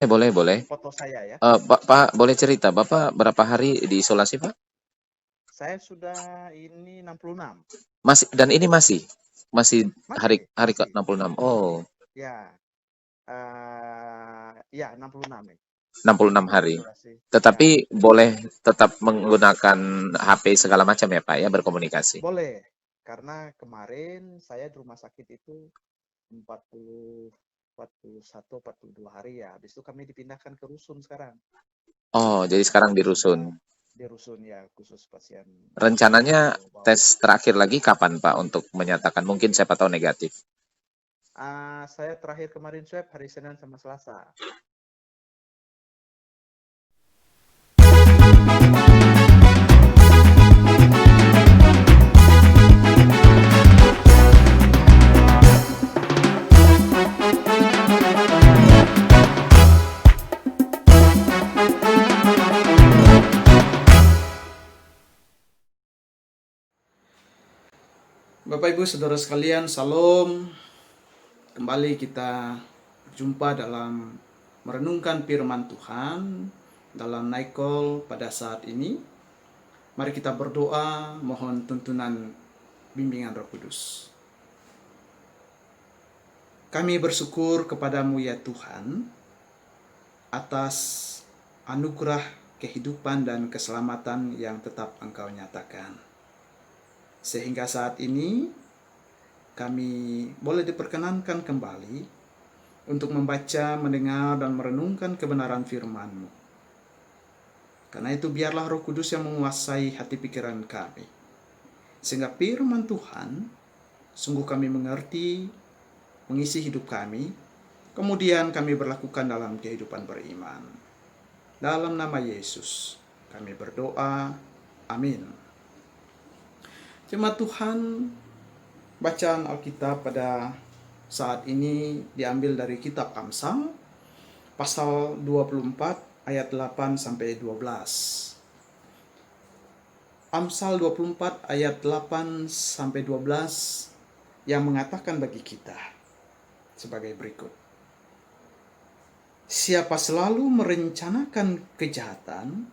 boleh, boleh. foto saya ya. Pak, boleh cerita, Bapak berapa hari diisolasi, Pak? Saya sudah ini 66. Masih, dan ini masih hari Masih, hari ke masih. 66. Oh, Ya, ya 66 nih. 66 hari. Durasi. Tetapi Ya, boleh tetap menggunakan HP segala macam ya, Pak, ya, berkomunikasi. boleh. Karena kemarin saya di rumah sakit itu 40 41 42 hari ya. Habis itu kami dipindahkan ke rusun sekarang. Oh, jadi sekarang di rusun. Sudah di rusun ya, khusus pasien Rencananya bau-bau. tes terakhir lagi kapan, Pak, untuk menyatakan mungkin siapa tahu negatif? Saya terakhir kemarin swab hari Senin sama Selasa. Bapak Ibu Saudara sekalian, Salam. Kembali kita berjumpa dalam merenungkan firman Tuhan dalam Naikol pada saat ini. Mari kita berdoa, mohon tuntunan bimbingan Roh Kudus. Kami bersyukur kepadamu ya Tuhan atas anugerah kehidupan dan keselamatan yang tetap Engkau nyatakan. Sehingga saat ini kami boleh diperkenankan kembali untuk membaca, mendengar, dan merenungkan kebenaran firman-Mu. Karena itu biarlah Roh Kudus yang menguasai hati pikiran kami. Sehingga firman Tuhan sungguh kami mengerti, mengisi hidup kami, kemudian kami berlakukan dalam kehidupan beriman. Dalam nama Yesus kami berdoa, amin. Jemaat Tuhan, bacaan Alkitab pada saat ini diambil dari kitab Amsal pasal 24 ayat 8 sampai 12. Amsal 24 ayat 8 sampai 12 yang mengatakan bagi kita sebagai berikut. Siapa selalu merencanakan kejahatan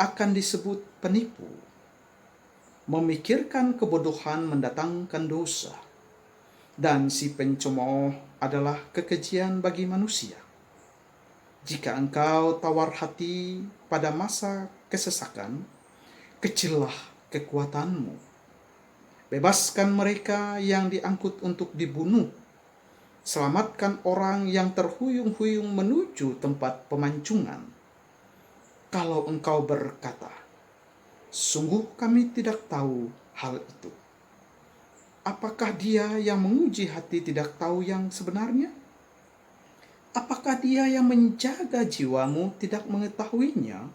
akan disebut penipu. Memikirkan kebodohan mendatangkan dosa, dan si pencemooh adalah kekejian bagi manusia. Jika engkau tawar hati pada masa kesesakan, kecillah kekuatanmu. Bebaskan mereka yang diangkut untuk dibunuh. Selamatkan orang yang terhuyung-huyung menuju tempat pemancungan. Kalau engkau berkata, sungguh kami tidak tahu hal itu. Apakah dia yang menguji hati tidak tahu yang sebenarnya? Apakah dia yang menjaga jiwamu tidak mengetahuinya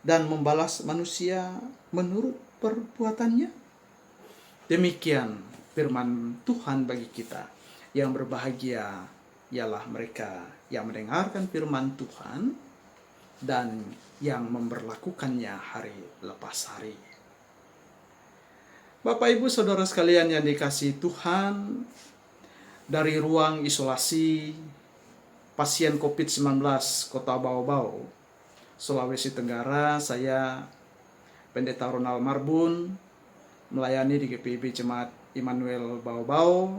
dan membalas manusia menurut perbuatannya? Demikian firman Tuhan bagi kita. Yang berbahagia ialah mereka yang mendengarkan firman Tuhan dan yang memberlakukannya hari lepas hari. Bapak Ibu Saudara sekalian yang dikasihi Tuhan, dari ruang isolasi pasien COVID-19 Kota Bau-Bau, Sulawesi Tenggara, saya Pendeta Ronald Marbun melayani di GPIB Jemaat Immanuel Bau-Bau,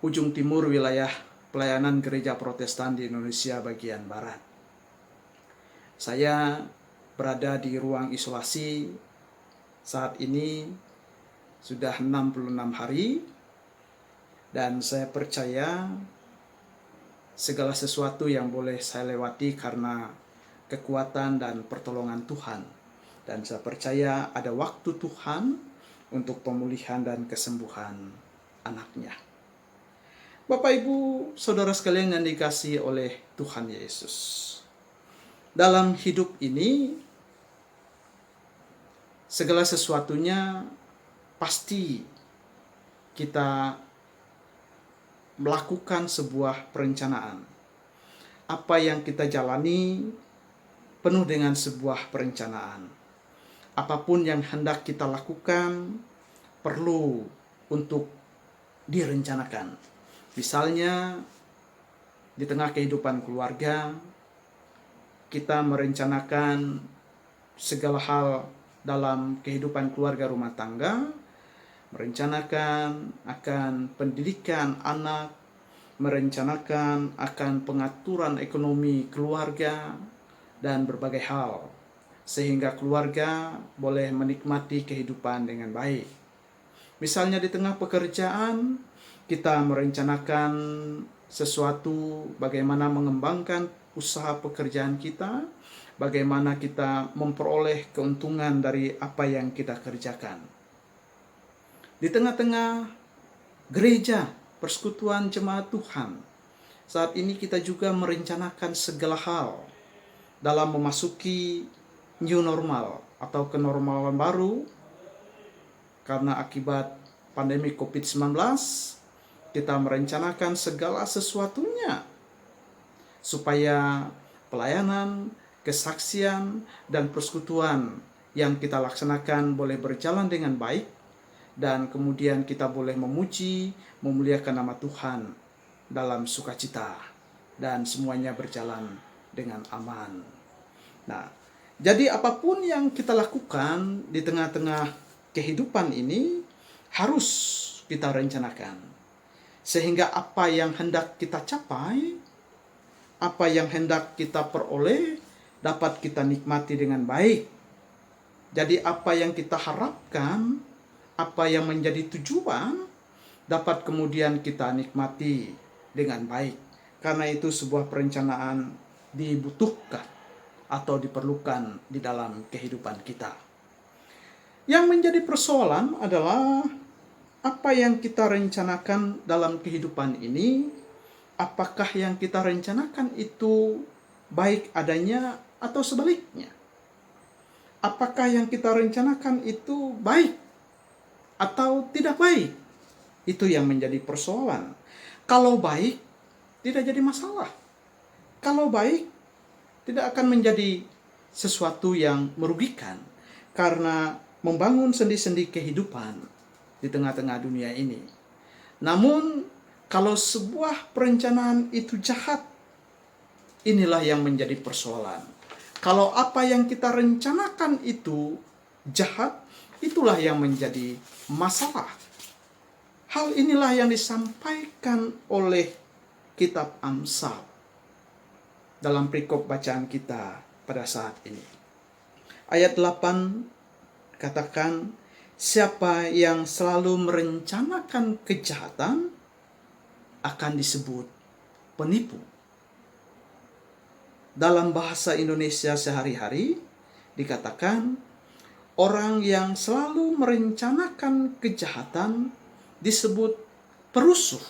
ujung timur wilayah pelayanan Gereja Protestan di Indonesia bagian Barat. Saya berada di ruang isolasi saat ini sudah 66 hari, dan saya percaya segala sesuatu yang boleh saya lewati karena kekuatan dan pertolongan Tuhan. Dan saya percaya ada waktu Tuhan untuk pemulihan dan kesembuhan anaknya. Bapak Ibu Saudara sekalian yang dikasihi oleh Tuhan Yesus, dalam hidup ini segala sesuatunya pasti kita melakukan sebuah perencanaan. Apa yang kita jalani penuh dengan sebuah perencanaan. Apapun yang hendak kita lakukan perlu untuk direncanakan. Misalnya di tengah kehidupan keluarga, kita merencanakan segala hal dalam kehidupan keluarga rumah tangga, merencanakan akan pendidikan anak, merencanakan akan pengaturan ekonomi keluarga, dan berbagai hal, sehingga keluarga boleh menikmati kehidupan dengan baik. Misalnya di tengah pekerjaan, kita merencanakan sesuatu, bagaimana mengembangkan usaha pekerjaan kita, bagaimana kita memperoleh keuntungan dari apa yang kita kerjakan. Di tengah-tengah gereja, persekutuan jemaat Tuhan, saat ini kita juga merencanakan segala hal dalam memasuki new normal atau kenormalan baru karena akibat pandemi COVID-19. Kita merencanakan segala sesuatunya supaya pelayanan, kesaksian, dan persekutuan yang kita laksanakan boleh berjalan dengan baik, dan kemudian kita boleh memuji, memuliakan nama Tuhan dalam sukacita, dan semuanya berjalan dengan aman. Nah, jadi apapun yang kita lakukan di tengah-tengah kehidupan ini harus kita rencanakan, sehingga apa yang hendak kita capai, apa yang hendak kita peroleh, dapat kita nikmati dengan baik. Jadi apa yang kita harapkan, apa yang menjadi tujuan, dapat kemudian kita nikmati dengan baik. Karena itu sebuah perencanaan dibutuhkan atau diperlukan di dalam kehidupan kita. Yang menjadi persoalan adalah apa yang kita rencanakan dalam kehidupan ini, apakah yang kita rencanakan itu baik adanya atau sebaliknya? Apakah yang kita rencanakan itu baik atau tidak baik? Itu yang menjadi persoalan. Kalau baik, tidak jadi masalah. Kalau baik, tidak akan menjadi sesuatu yang merugikan, karena membangun sendi-sendi kehidupan di tengah-tengah dunia ini. Namun, kalau sebuah perencanaan itu jahat, inilah yang menjadi persoalan. Kalau apa yang kita rencanakan itu jahat, itulah yang menjadi masalah. Hal inilah yang disampaikan oleh kitab Amsal dalam perikop bacaan kita pada saat ini. Ayat 8 katakan, siapa yang selalu merencanakan kejahatan akan disebut penipu. Dalam bahasa Indonesia sehari-hari dikatakan, orang yang selalu merencanakan kejahatan disebut perusuh.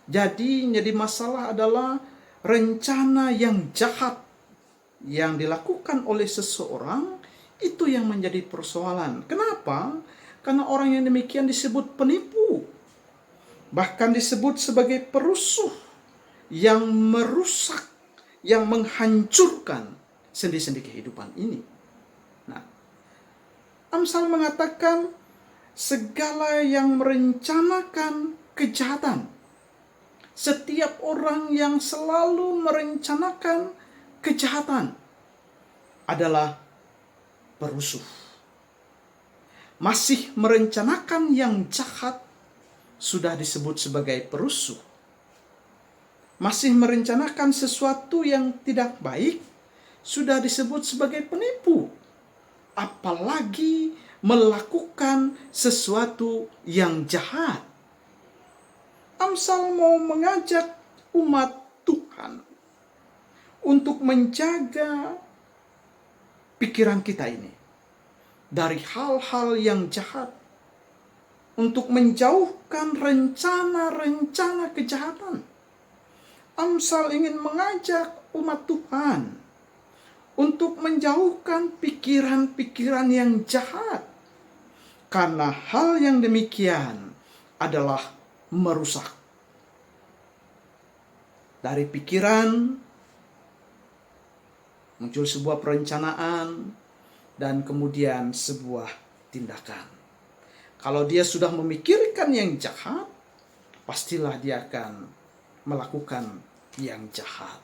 Jadi masalah adalah rencana yang jahat yang dilakukan oleh seseorang, itu yang menjadi persoalan. Kenapa? Karena orang yang demikian disebut penipu. Bahkan disebut sebagai perusuh yang merusak, yang menghancurkan sendi-sendi kehidupan ini. Nah, Amsal mengatakan segala yang merencanakan kejahatan, setiap orang yang selalu merencanakan kejahatan adalah perusuh. Masih merencanakan yang jahat sudah disebut sebagai perusuh. Masih merencanakan sesuatu yang tidak baik sudah disebut sebagai penipu. Apalagi melakukan sesuatu yang jahat. Amsal mau mengajak umat Tuhan untuk menjaga pikiran kita ini dari hal-hal yang jahat, untuk menjauhkan rencana-rencana kejahatan. Amsal ingin mengajak umat Tuhan untuk menjauhkan pikiran-pikiran yang jahat, karena hal yang demikian adalah merusak. Dari pikiran muncul sebuah perencanaan dan kemudian sebuah tindakan. Kalau dia sudah memikirkan yang jahat, pastilah dia akan melakukan yang jahat.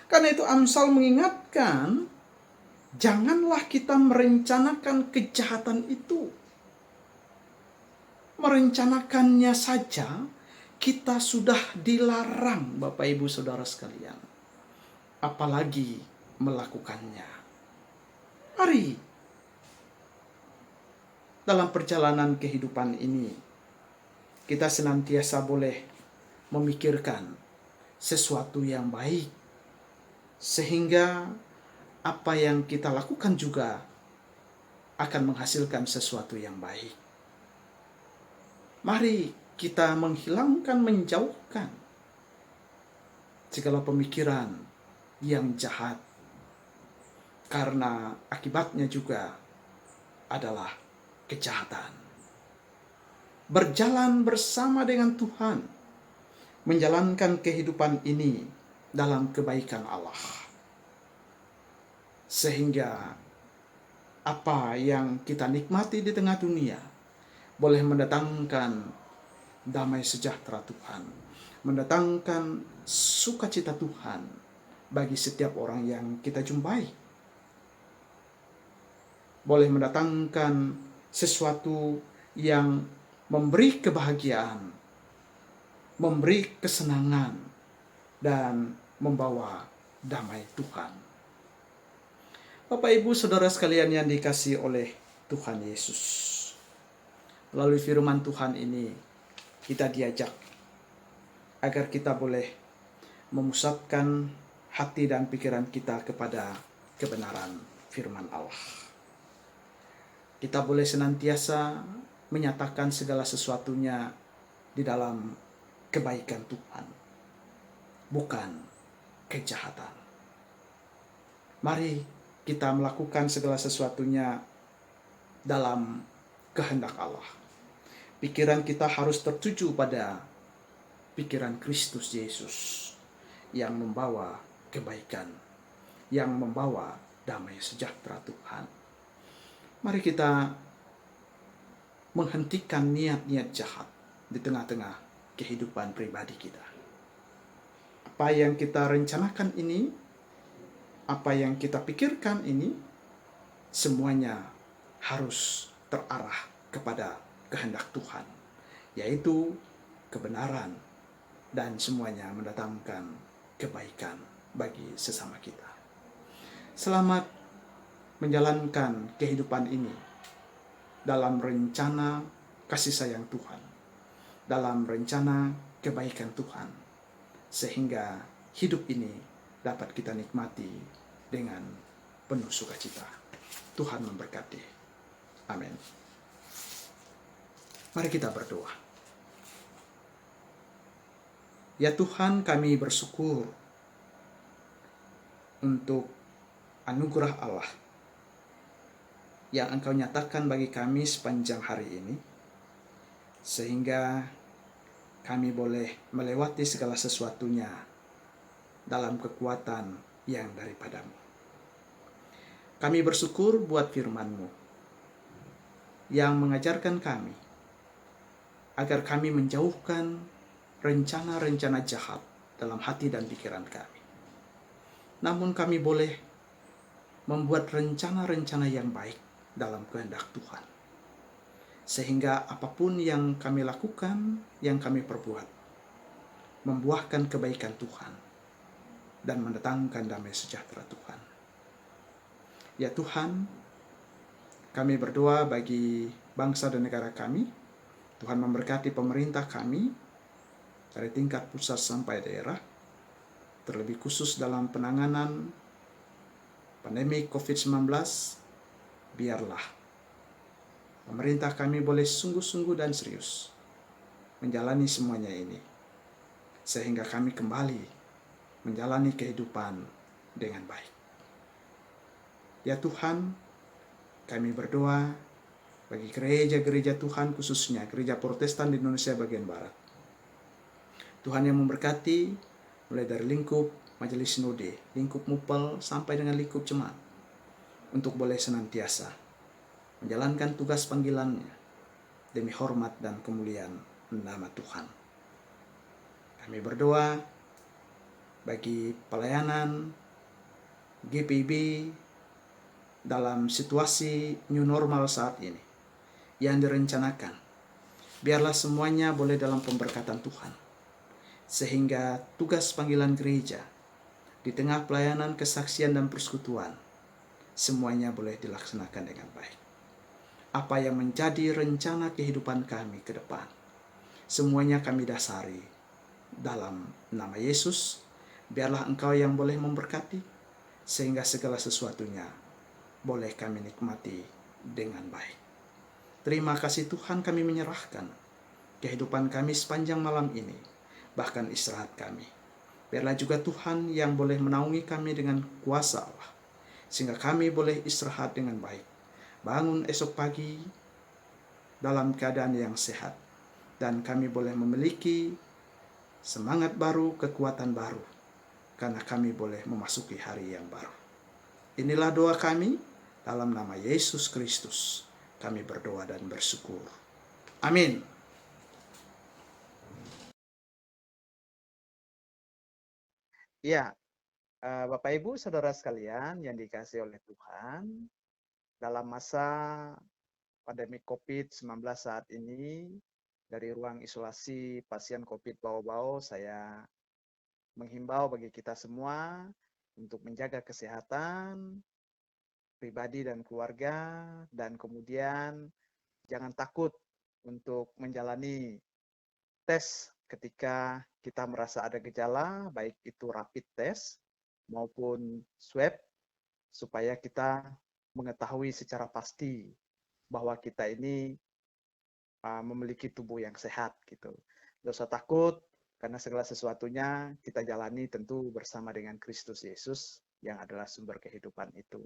Karena itu Amsal mengingatkan, janganlah kita merencanakan kejahatan itu. Merencanakannya saja kita sudah dilarang, Bapak Ibu Saudara sekalian. Apalagi melakukannya. Mari dalam perjalanan kehidupan ini kita senantiasa boleh memikirkan sesuatu yang baik, sehingga apa yang kita lakukan juga akan menghasilkan sesuatu yang baik. Mari kita menjauhkan segala pemikiran yang jahat, karena akibatnya juga adalah kejahatan. Berjalan bersama dengan Tuhan, menjalankan kehidupan ini dalam kebaikan Allah, sehingga apa yang kita nikmati di tengah dunia boleh mendatangkan damai sejahtera Tuhan, mendatangkan sukacita Tuhan bagi setiap orang yang kita jumpai, boleh mendatangkan sesuatu yang memberi kebahagiaan, memberi kesenangan, dan membawa damai Tuhan. Bapak Ibu Saudara sekalian yang dikasihi oleh Tuhan Yesus, melalui firman Tuhan ini kita diajak agar kita boleh memusatkan hati dan pikiran kita kepada kebenaran firman Allah. Kita boleh senantiasa menyatakan segala sesuatunya di dalam kebaikan Tuhan, bukan kejahatan. Mari kita melakukan segala sesuatunya dalam kehendak Allah. Pikiran kita harus tertuju pada pikiran Kristus Yesus yang membawa kebaikan, yang membawa damai sejahtera Tuhan. Mari kita menghentikan niat-niat jahat di tengah-tengah kehidupan pribadi kita. Apa yang kita rencanakan ini, apa yang kita pikirkan ini, semuanya harus terarah kepada kehendak Tuhan, yaitu kebenaran, dan semuanya mendatangkan kebaikan bagi sesama kita. Selamat menjalankan kehidupan ini dalam rencana kasih sayang Tuhan, dalam rencana kebaikan Tuhan, sehingga hidup ini dapat kita nikmati dengan penuh sukacita. Tuhan memberkati. Amin. Mari kita berdoa. Ya Tuhan, kami bersyukur untuk anugerah Allah yang Engkau nyatakan bagi kami sepanjang hari ini, sehingga kami boleh melewati segala sesuatunya dalam kekuatan yang daripadamu. Kami bersyukur buat firman-Mu yang mengajarkan kami agar kami menjauhkan rencana-rencana jahat dalam hati dan pikiran kami. Namun kami boleh membuat rencana-rencana yang baik dalam kehendak Tuhan, sehingga apapun yang kami lakukan, yang kami perbuat, membuahkan kebaikan Tuhan dan mendatangkan damai sejahtera Tuhan. Ya Tuhan, kami berdoa bagi bangsa dan negara kami. Tuhan memberkati pemerintah kami dari tingkat pusat sampai daerah, terlebih khusus dalam penanganan pandemi COVID-19. Biarlah pemerintah kami boleh sungguh-sungguh dan serius menjalani semuanya ini, sehingga kami kembali menjalani kehidupan dengan baik. Ya Tuhan, kami berdoa bagi gereja-gereja Tuhan, khususnya gereja Protestan di Indonesia bagian Barat. Tuhan yang memberkati, mulai dari lingkup Majelis Sinode, lingkup Mupel, sampai dengan lingkup jemaat, untuk boleh senantiasa menjalankan tugas panggilannya demi hormat dan kemuliaan nama Tuhan. Kami berdoa bagi pelayanan GPIB dalam situasi new normal saat ini yang direncanakan. Biarlah semuanya boleh dalam pemberkatan Tuhan, sehingga tugas panggilan gereja di tengah pelayanan kesaksian dan persekutuan semuanya boleh dilaksanakan dengan baik. Apa yang menjadi rencana kehidupan kami ke depan, semuanya kami dasari dalam nama Yesus. Biarlah Engkau yang boleh memberkati, sehingga segala sesuatunya boleh kami nikmati dengan baik. Terima kasih Tuhan, kami menyerahkan kehidupan kami sepanjang malam ini, bahkan istirahat kami. Biarlah juga Tuhan yang boleh menaungi kami dengan kuasa Allah, sehingga kami boleh istirahat dengan baik. Bangun esok pagi dalam keadaan yang sehat, dan kami boleh memiliki semangat baru, kekuatan baru, karena kami boleh memasuki hari yang baru. Inilah doa kami, dalam nama Yesus Kristus kami berdoa dan bersyukur. Amin. Ya, Bapak Ibu Saudara sekalian yang dikasihi oleh Tuhan, dalam masa pandemi COVID-19 saat ini, dari ruang isolasi pasien COVID Bau-Bau, saya menghimbau bagi kita semua untuk menjaga kesehatan pribadi dan keluarga, dan kemudian jangan takut untuk menjalani tes ketika kita merasa ada gejala, baik itu rapid test maupun swab, supaya kita mengetahui secara pasti bahwa kita ini memiliki tubuh yang sehat gitu. Tidak usah takut, karena segala sesuatunya kita jalani tentu bersama dengan Kristus Yesus yang adalah sumber kehidupan itu.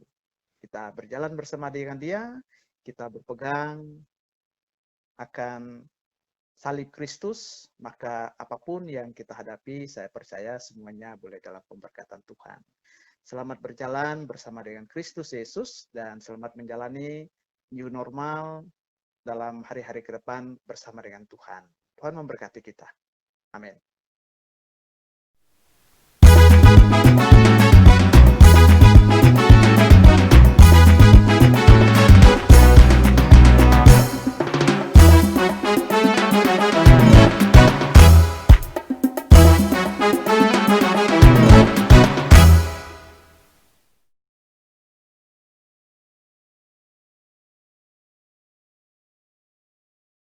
Kita berjalan bersama dengan Dia, kita berpegang akan salib Kristus, maka apapun yang kita hadapi, saya percaya semuanya boleh dalam pemberkatan Tuhan. Selamat berjalan bersama dengan Kristus Yesus, dan selamat menjalani new normal dalam hari-hari ke depan bersama dengan Tuhan. Tuhan memberkati kita. Amin.